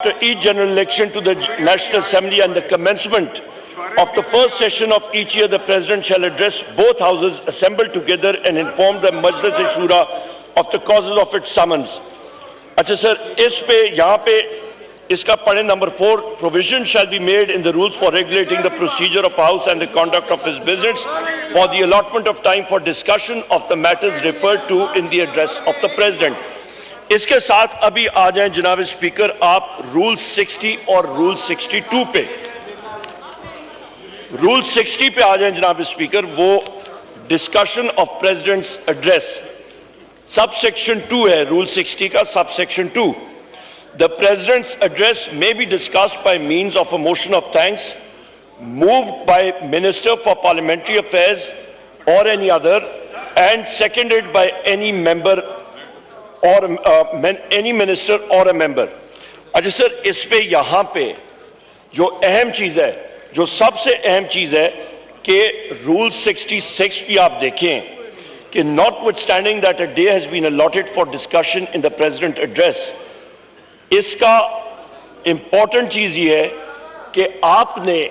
After each general election to the National Assembly and the commencement of the first session of each year, the President shall address both houses assembled together and inform the Majlis-e-Shura of the causes of its summons. अच्छा sir, इस पे यहाँ पे इसका पढ़े number 4, provision shall be made in the rules for regulating the procedure of House and the conduct of its business for the allotment of time for discussion of the matters referred to in the address of the President. इसके साथ अभी आ जाएं जनाब speaker आप rule 60 और rule 62 पे। Rule 60 पे आ जाएं जनाब स्पीकर, वो discussion of President's address subsection 2 है रूल 60 का subsection 2। The President's address may be discussed by means of a motion of thanks moved by minister for parliamentary affairs or any other and seconded by any member or any minister or a member. अच्छा sir, इस पे यहाँ पे जो अहम चीज है, जो सबसे अहम चीज है कि रूल 66 भी आप देखें कि notwithstanding that a day has been allotted for discussion in the president address, इसका इंपॉर्टेंट चीज ये है कि आपने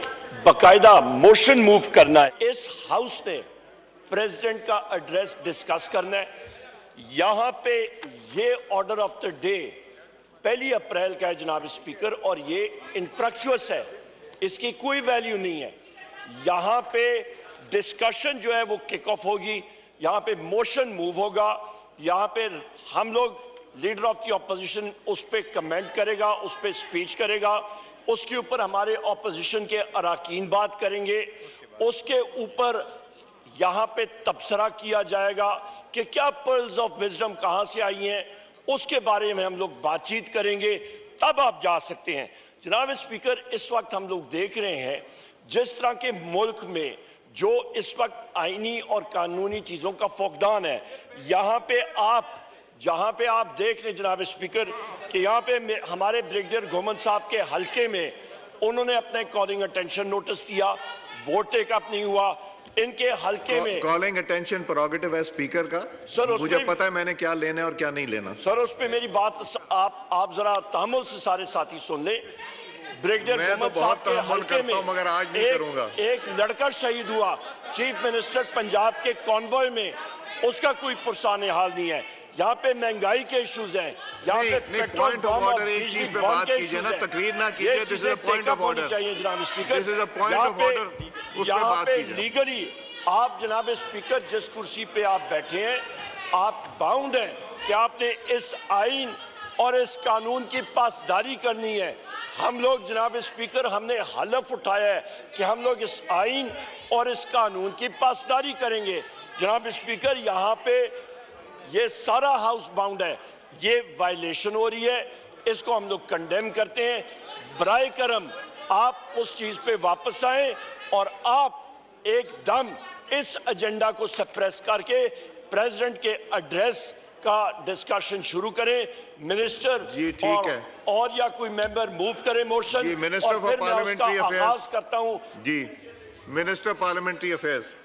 बाकायदा मोशन मूव करना है। इस हाउस ने प्रेसिडेंट का एड्रेस डिस्कस करना है। यहां पे ये ऑर्डर ऑफ द डे 1 अप्रैल का है जनाब स्पीकर, और ये इनफ्रक्चुअस है, इसकी कोई वैल्यू नहीं है। यहां पे डिस्कशन जो है वो किक ऑफ होगी, यहां पे मोशन मूव होगा, यहां पे हम लोग लीडर ऑफ द ऑपोजिशन उस पे कमेंट करेगा, उस पे स्पीच करेगा, उसके ऊपर हमारे ऑपोजिशन के अराकीन बात करेंगे, उसके ऊपर यहां पे तबसरा किया जाएगा कि क्या पर्ल्स ऑफ विजडम कहां से आई हैं, उसके बारे में हम लोग बातचीत करेंगे, तब आप जा सकते हैं। जनाब स्पीकर, इस वक्त हम लोग देख रहे हैं जिस तरह के मुल्क में जो इस वक्त आईनी और कानूनी चीजों का फुकदान है, यहां पे आप जहां पे आप देख लें जनाब स्पीकर कि यहां पे हमारे ब्रिगेडियर घुमन साहब के हल्के में उन्होंने अपने कॉलिंग अटेंशन नोटिस दिया, वोट टेक अप नहीं हुआ। इनके हल्के में कॉलिंग अटेंशन प्रोरोगेटिव है स्पीकर का। सर मुझे पता है मैंने क्या लेना है और क्या नहीं लेना। सर उस पे मेरी बात आप जरा तहम्मुल से सारे साथी सुन ले। ब्रिगेडियर मोहम्मद साहब के हल्के में मगर आज नहीं करूंगा। एक लड़का शहीद हुआ चीफ मिनिस्टर पंजाब के कॉन्वॉय में, उसका कोई पुरसाने हाल नहीं है। यहाँ पे महंगाई के इश्यूज हैं, यहाँ पे पेट्रोल बम और बिजली बम के इश्यूज हैं। तकरीर ना कीजिए, this is a point of order चाहिए जनाब speaker. This is a point of order, उस पे बात कीजिए। लीगली आप जनाब स्पीकर जिस कुर्सी पे आप बैठे हैं, आप बाउंड हैं कि आपने इस आइन और इस कानून की पासदारी करनी है। हम लोग जनाब स्पीकर हमने हलफ उठाया है कि हम लोग इस आइन और इस कानून की पासदारी करेंगे। जनाब स्पीकर, यहाँ पे ये सारा हाउस बाउंड है, ये वायलेशन हो रही है, इसको हम लोग कंडेम करते हैं। बराए करम आप उस चीज पे वापस आए और आप एकदम इस एजेंडा को सप्रेस करके प्रेसिडेंट के एड्रेस का डिस्कशन शुरू करें। मिनिस्टर जी ठीक है, और या कोई मेंबर मूव करे motion, minister for parliamentary affairs आगाज करता हूं जी। Minister parliamentary affairs.